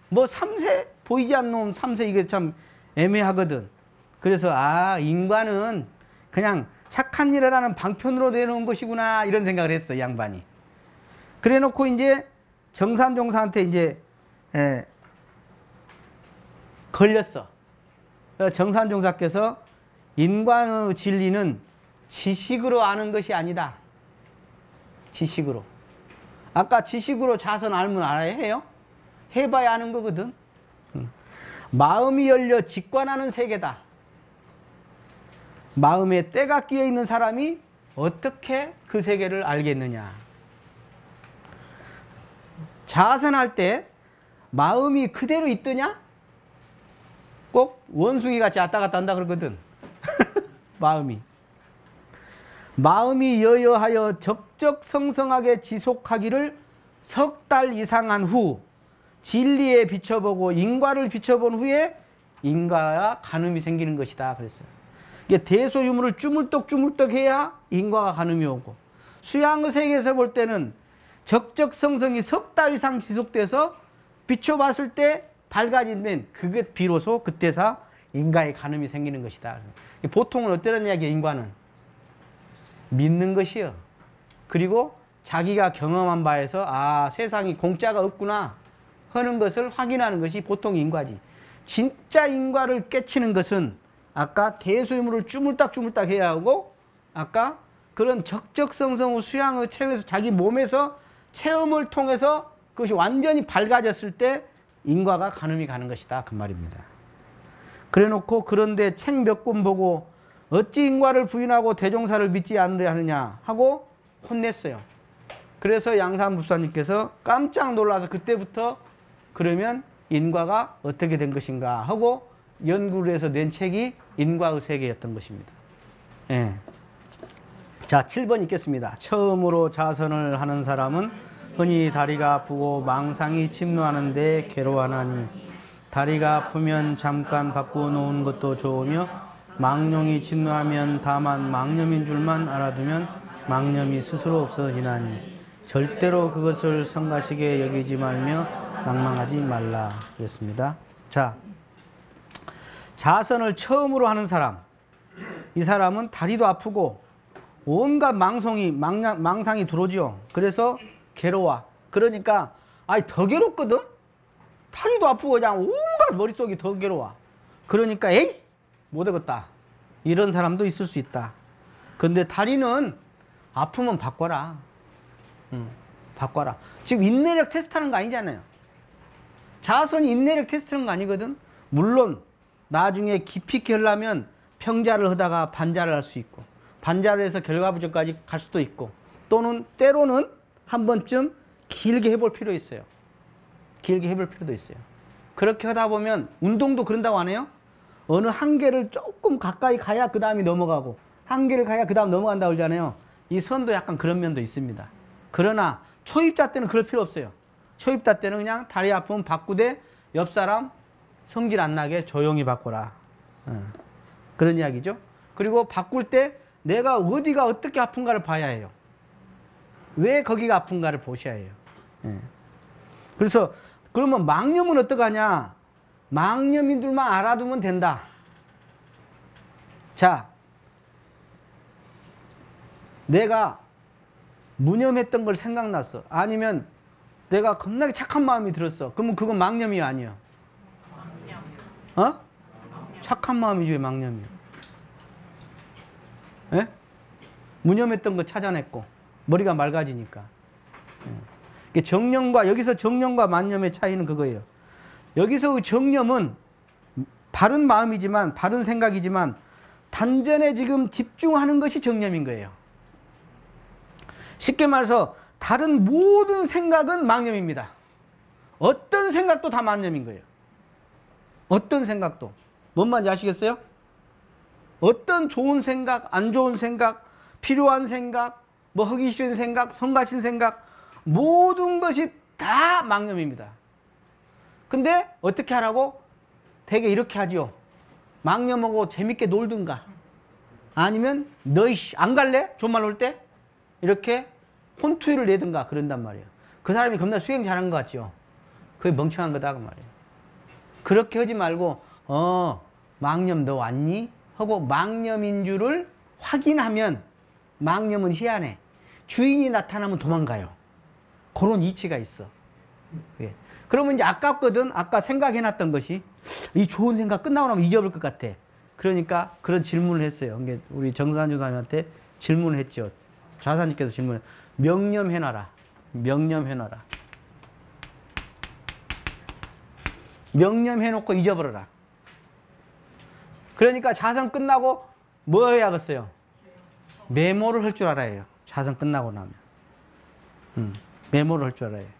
뭐 3세 보이지 않는 놈 3세 이게 참 애매하거든. 그래서 아, 인간은 그냥 착한 일을 하는 방편으로 내놓은 것이구나 이런 생각을 했어, 이 양반이. 그래 놓고 이제 정산종사한테 이제 걸렸어. 정산종사께서 인간의 진리는 지식으로 아는 것이 아니다. 지식으로. 아까 지식으로 자선 알면 알아야 해요? 해봐야 아는 거거든. 마음이 열려 직관하는 세계다. 마음에 때가 끼어 있는 사람이 어떻게 그 세계를 알겠느냐. 자선할 때 마음이 그대로 있더냐? 꼭 원숭이 같이 왔다 갔다 한다 그러거든. 마음이 여여하여 적적성성하게 지속하기를 석 달 이상 한 후 진리에 비춰보고 인과를 비춰본 후에 인과와 간음이 생기는 것이다 그랬어요. 이게 대소유무를 주물떡 해야 인과가 간음이 오고, 수양의 세계에서 볼 때는 적적성성이 석 달 이상 지속돼서 비춰봤을 때 밝아지면 그게 비로소 그때서 인과의 간음이 생기는 것이다. 보통은 어떠한 이야기야? 인과는 믿는 것이요. 그리고 자기가 경험한 바에서 아, 세상이 공짜가 없구나 하는 것을 확인하는 것이 보통 인과지. 진짜 인과를 깨치는 것은 아까 대수유무를 주물딱 해야 하고, 아까 그런 적적성성의 수양의 체험에서 자기 몸에서 체험을 통해서 그것이 완전히 밝아졌을 때 인과가 간음이 가는 것이다 그 말입니다. 그래 놓고 그런데 책 몇 권 보고 어찌 인과를 부인하고 대종사를 믿지 않으려 하느냐 하고 혼냈어요. 그래서 양산 법사님께서 깜짝 놀라서 그때부터 그러면 인과가 어떻게 된 것인가 하고 연구를 해서 낸 책이 인과의 세계였던 것입니다. 예. 자, 7번 읽겠습니다. 처음으로 자선을 하는 사람은 흔히 다리가 아프고 망상이 침노하는데 괴로워하나니, 다리가 아프면 잠깐 바꾸어놓은 것도 좋으며 망령이 침노하면 다만 망념인 줄만 알아두면 망념이 스스로 없어지나니 절대로 그것을 성가시게 여기지 말며 낭망하지 말라 그랬습니다. 자, 자선을 처음으로 하는 사람, 이 사람은 다리도 아프고 온갖 망상이 들어오죠. 그래서 괴로워. 그러니까 더 괴롭거든. 다리도 아프고 그냥 온갖 머릿속이 더 괴로워. 그러니까 에이 못하겠다 이런 사람도 있을 수 있다. 근데 다리는 아프면 바꿔라. 바꿔라. 지금 인내력 테스트하는 거 아니잖아요. 자선이 인내력 테스트하는 거 아니거든. 물론 나중에 깊이 있게 하려면 평자를 하다가 반자를 할 수 있고, 반자를 해서 결과부정까지 갈 수도 있고, 또는 때로는 한 번쯤 길게 해볼 필요 있어요. 길게 해볼 필요도 있어요. 그렇게 하다 보면 운동도 그런다고 안 해요? 어느 한계를 조금 가까이 가야 그 다음이 넘어가고, 한계를 가야 그 다음 넘어간다고 그러잖아요. 이 선도 약간 그런 면도 있습니다. 그러나 초입자 때는 그럴 필요 없어요. 초입자 때는 그냥 다리 아프면 바꾸되 옆 사람 성질 안 나게 조용히 바꿔라. 그런 이야기죠. 그리고 바꿀 때 내가 어디가 어떻게 아픈가를 봐야 해요. 왜 거기가 아픈가를 보셔야 해요. 그래서 그러면 망념은 어떡하냐? 망념인들만 알아두면 된다. 자, 내가 무념했던 걸 생각났어. 아니면 내가 겁나게 착한 마음이 들었어. 그러면 그건 망념이 아니야. 어? 착한 마음이지 왜 망념이야? 예? 무념했던 거 찾아냈고 머리가 맑아지니까. 정념과, 여기서 정념과 만념의 차이는 그거예요. 여기서 정념은 바른 마음이지만, 바른 생각이지만 단전에 지금 집중하는 것이 정념인 거예요. 쉽게 말해서 다른 모든 생각은 망념입니다. 어떤 생각도 다 망념인 거예요. 어떤 생각도. 뭔 말인지 아시겠어요? 어떤 좋은 생각, 안 좋은 생각, 필요한 생각, 뭐 하기 싫은 생각, 성가신 생각, 모든 것이 다 망념입니다. 근데 어떻게 하라고? 되게 이렇게 하지요. 망념하고 재밌게 놀든가, 아니면 너희 안 갈래? 존말 놀 때? 이렇게 혼투를 내든가 그런단 말이에요. 그 사람이 겁나 수행 잘한 것 같죠? 그게 멍청한 거다 그 말이에요. 그렇게 하지 말고 망념 너 왔니? 하고 망념인 줄을 확인하면, 망념은 희한해. 주인이 나타나면 도망가요. 그런 이치가 있어. 예. 그러면 이제 아깝거든. 아까 생각해놨던 것이 이 좋은 생각 끝나고 나면 잊어버릴 것 같아. 그러니까 그런 질문을 했어요. 그러니까 우리 정산조사님한테 질문을 했죠. 좌사님께서 질문을 명념해놔라. 명념해놔라. 명념해놓고 잊어버려라. 그러니까 자선 끝나고 뭐 해야겠어요? 메모를 할 줄 알아야 해요. 자선 끝나고 나면. 메모를 할 줄 알아야 해요.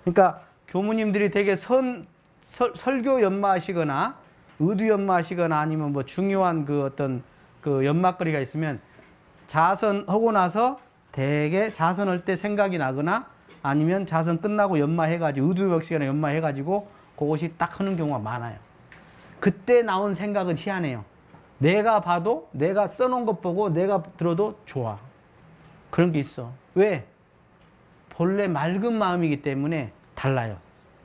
그러니까 교무님들이 되게 설교 연마하시거나 의두 연마하시거나 아니면 뭐 중요한 그 어떤 그 연막거리가 있으면 자선하고 나서 되게 자선할 때 생각이 나거나 아니면 자선 끝나고 연마해가지고 의두 시간에 연마해가지고 그것이 딱 하는 경우가 많아요. 그때 나온 생각은 희한해요. 내가 봐도 내가 써놓은 것 보고 내가 들어도 좋아. 그런 게 있어. 왜? 본래 맑은 마음이기 때문에 달라요.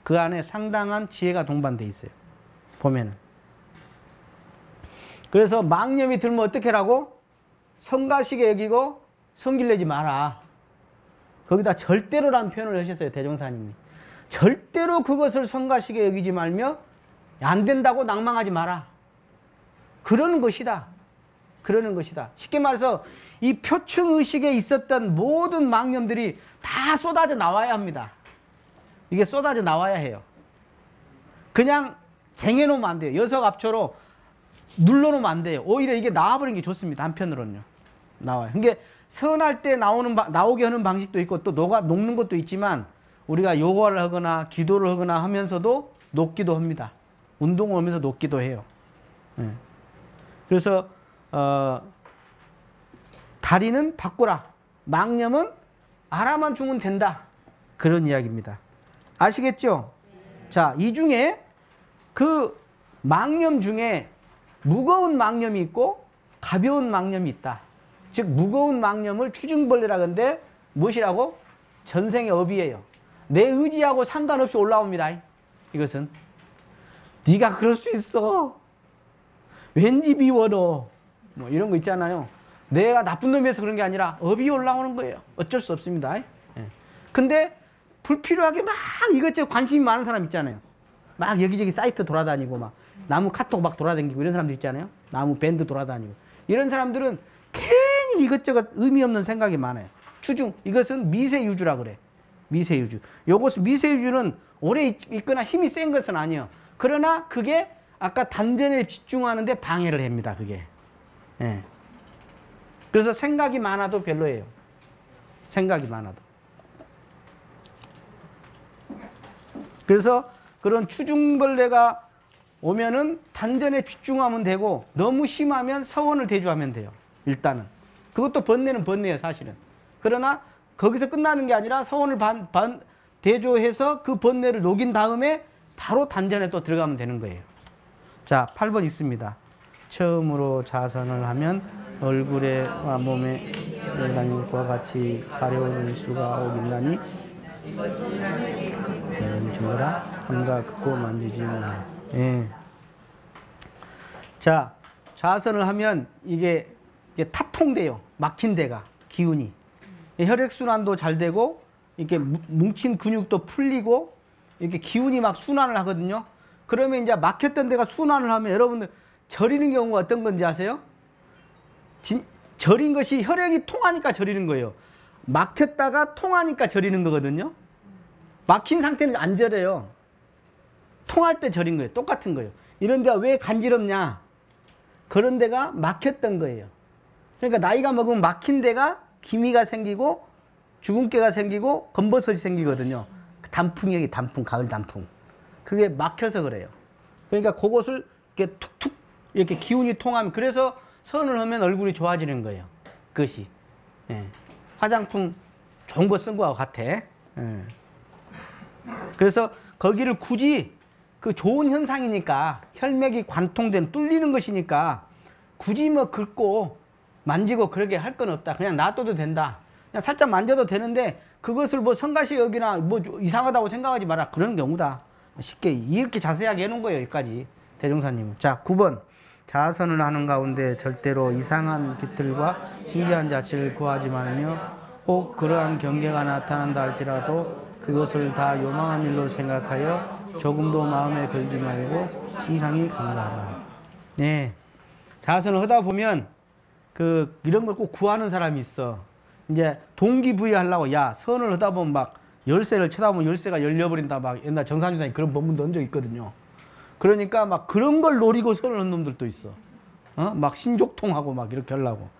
그 안에 상당한 지혜가 동반돼 있어요. 보면은. 그래서 망념이 들면 어떻게 하라고? 성가시게 여기고 성질 내지 마라. 거기다 절대로라는 표현을 하셨어요. 대종사님이. 절대로 그것을 성가시게 여기지 말며 안 된다고 낭망하지 마라. 그러는 것이다. 그러는 것이다. 쉽게 말해서 이 표층의식에 있었던 모든 망념들이 다 쏟아져 나와야 합니다. 이게 쏟아져 나와야 해요. 그냥 쟁여놓으면 안 돼요. 여석압초로 눌러놓으면 안 돼요. 오히려 이게 나와버리는 게 좋습니다. 한편으로는요. 나와요. 그게 선할 때 나오게 하는 방식도 있고 또 녹는 것도 있지만 우리가 요구를 하거나 기도를 하거나 하면서도 녹기도 합니다. 운동을 하면서 녹기도 해요. 그래서 다리는 바꾸라. 망념은 알아만 주면 된다. 그런 이야기입니다. 아시겠죠? 자, 이 중에 그 망념 중에 무거운 망념이 있고 가벼운 망념이 있다. 즉 무거운 망념을 추증벌레라 그러는데 무엇이라고? 전생의 업이에요. 내 의지하고 상관없이 올라옵니다. 이것은 네가 그럴 수 있어. 왠지 비워너. 뭐 이런 거 있잖아요. 내가 나쁜 놈이어서 그런 게 아니라 업이 올라오는 거예요. 어쩔 수 없습니다. 근데 불필요하게 막 이것저것 관심이 많은 사람 있잖아요. 막 여기저기 사이트 돌아다니고 막 나무 카톡 막 돌아다니고 이런 사람들 있잖아요. 나무 밴드 돌아다니고. 이런 사람들은 괜히 이것저것 의미 없는 생각이 많아요. 추중. 이것은 미세유주라 그래. 미세유주. 요것은 미세유주는 오래 있거나 힘이 센 것은 아니에요. 그러나 그게 아까 단전에 집중하는데 방해를 합니다. 그게. 예. 그래서 생각이 많아도 별로예요. 생각이 많아도. 그래서 그런 추중벌레가 오면은 단전에 집중하면 되고 너무 심하면 서원을 대조하면 돼요. 일단은. 그것도 번뇌는 번뇌예요. 사실은. 그러나 거기서 끝나는 게 아니라 서원을 대조해서 그 번뇌를 녹인 다음에 바로 단전에 또 들어가면 되는 거예요. 자, 8번 있습니다. 처음으로 자선을 하면 얼굴에와 몸에 다니과 같이 가려울 수가 오긴다니 증거라 한가 긋고 만지지 마. 예. 자, 자선을 하면 이게 타통돼요. 막힌 데가 기운이 혈액순환도 잘 되고 이렇게 뭉친 근육도 풀리고 이렇게 기운이 막 순환을 하거든요. 그러면 이제 막혔던 데가 순환을 하면 여러분들 저리는 경우가 어떤 건지 아세요? 저린 것이 혈액이 통하니까 저리는 거예요. 막혔다가 통하니까 저리는 거거든요. 막힌 상태는 안 저려요. 통할 때 저린 거예요. 똑같은 거예요. 이런 데가 왜 간지럽냐? 그런 데가 막혔던 거예요. 그러니까 나이가 먹으면 막힌 데가 기미가 생기고 주근깨가 생기고 검버섯이 생기거든요. 단풍이 단풍, 가을 단풍. 그게 막혀서 그래요. 그러니까 그것을 이렇게 툭툭 이렇게 기운이 통하면 그래서 선을 하면 얼굴이 좋아지는 거예요. 그것이. 예. 화장품 좋은 거 쓴 거하고 같아. 예. 그래서 거기를 굳이 그 좋은 현상이니까 혈맥이 관통된 뚫리는 것이니까 굳이 뭐 긁고 만지고 그러게 할 건 없다. 그냥 놔둬도 된다. 그냥 살짝 만져도 되는데 그것을 뭐 성가시 여기나 뭐 이상하다고 생각하지 마라. 그런 경우다. 쉽게 이렇게 자세하게 해놓은 거예요. 여기까지 대종사님은. 자, 9번. 자선을 하는 가운데 절대로 이상한 깃들과 신기한 자체를 구하지 말며 혹 그러한 경계가 나타난다 할지라도 그것을 다 요망한 일로 생각하여 조금도 마음에 걸지 말고 신상이 강하라. 네. 자선을 하다 보면 이런 걸 꼭 구하는 사람이 있어. 이제 동기부여하려고 야 선을 하다 보면 막 열쇠를 쳐다보면 열쇠가 열려버린다 막 옛날 정산유산이 그런 본문도 한 적 있거든요. 그러니까 막 그런 걸 노리고 선을 한 놈들도 있어. 막 신족통하고 막 이렇게 하려고.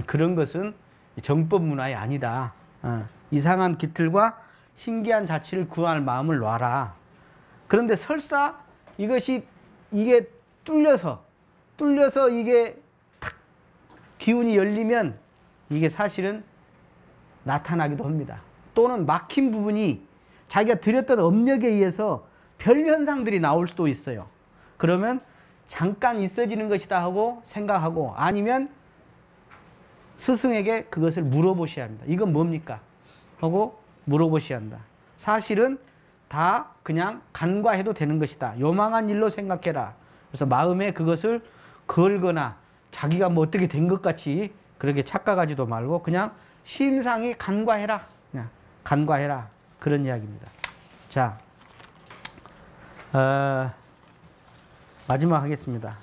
그런 것은 정법 문화이 아니다. 이상한 기틀과 신기한 자치를 구할 마음을 놔라. 그런데 설사 이게 뚫려서 이게 탁 기운이 열리면 이게 사실은 나타나기도 합니다. 또는 막힌 부분이 자기가 들였던 업력에 의해서 별 현상들이 나올 수도 있어요. 그러면 잠깐 있어지는 것이다 하고 생각하고 아니면 스승에게 그것을 물어보셔야 합니다. 이건 뭡니까? 하고 물어보셔야 한다. 사실은 다 그냥 간과해도 되는 것이다. 요망한 일로 생각해라. 그래서 마음에 그것을 걸거나 자기가 뭐 어떻게 된 것 같이 그렇게 착각하지도 말고 그냥 심상히 간과해라. 그냥 간과해라. 그런 이야기입니다. 자, 마지막 하겠습니다.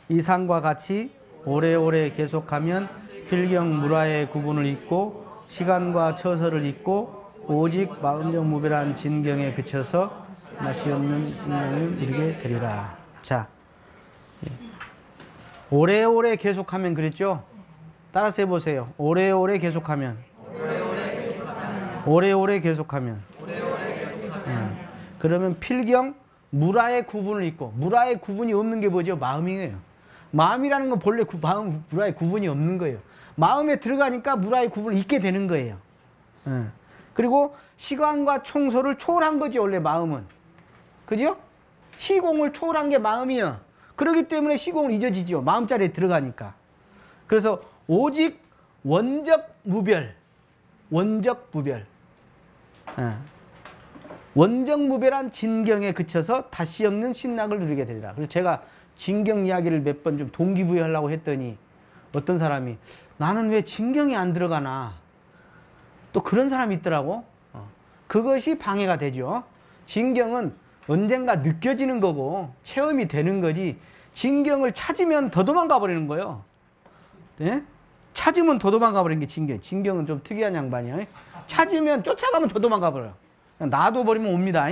이상과 같이 오래오래 계속하면 필경무라의 구분을 잇고 시간과 처서를 잇고 오직 마음적 무별한 진경에 그쳐서 맛이 없는 생명을 누리게 되리라. 자, 오래오래 계속하면 그랬죠? 따라서 해보세요. 오래오래 계속하면. 오래오래 계속하면. 그러면 필경 무라의 구분을 잇고 무라의 구분이 없는 게 뭐죠? 마음이에요. 마음이라는 건 본래 무라의 구분이 없는 거예요. 마음에 들어가니까 무라의 구분을 잇게 되는 거예요. 그리고 시간과 총소를 초월한 거죠. 원래 마음은. 그죠? 시공을 초월한 게 마음이요. 그렇기 때문에 시공을 잊어지죠. 마음자리에 들어가니까. 그래서 오직 원적 무별. 원적 무별. 원적 무별한 진경에 그쳐서 다시 없는 신락을 누리게 되리라. 그래서 제가 진경 이야기를 몇 번 좀 동기부여하려고 했더니 어떤 사람이 나는 왜 진경이 안 들어가나. 또 그런 사람이 있더라고. 그것이 방해가 되죠. 진경은 언젠가 느껴지는 거고 체험이 되는 거지 진경을 찾으면 더 도망가 버리는 거예요. 네? 찾으면 더 도망가 버리는 게 진경. 진경은 좀 특이한 양반이야. 찾으면 쫓아가면 더 도망가 버려요. 놔둬버리면 옵니다.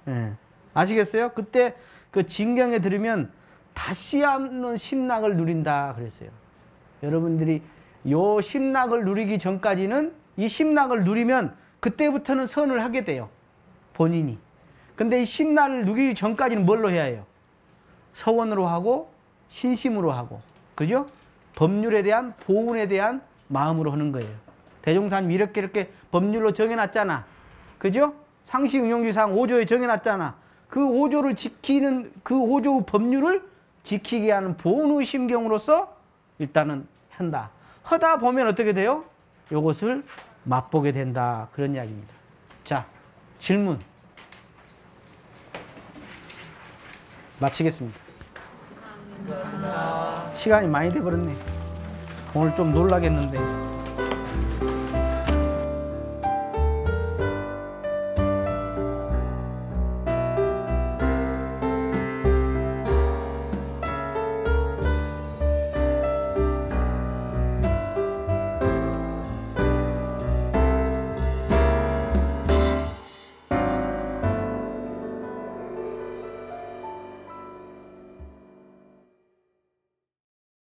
네. 아시겠어요? 그때 그 진경에 들으면 다시 한번 심락을 누린다 그랬어요. 여러분들이 요 심락을 누리기 전까지는 이 심락을 누리면 그때부터는 선을 하게 돼요. 본인이. 근데 이 심락을 누리기 전까지는 뭘로 해야 해요? 서원으로 하고 신심으로 하고. 그죠? 법률에 대한 보훈에 대한 마음으로 하는 거예요. 대종사님 이렇게 법률로 정해놨잖아. 그죠? 상시응용주상 5조에 정해놨잖아. 그 5조를 지키는 그 5조 법률을 지키게 하는 보훈의 심경으로서 일단은 한다. 하다 보면 어떻게 돼요? 이것을 맛보게 된다. 그런 이야기입니다. 자, 질문. 마치겠습니다. 감사합니다. 시간이 많이 돼버렸네. 오늘 좀 놀라겠는데.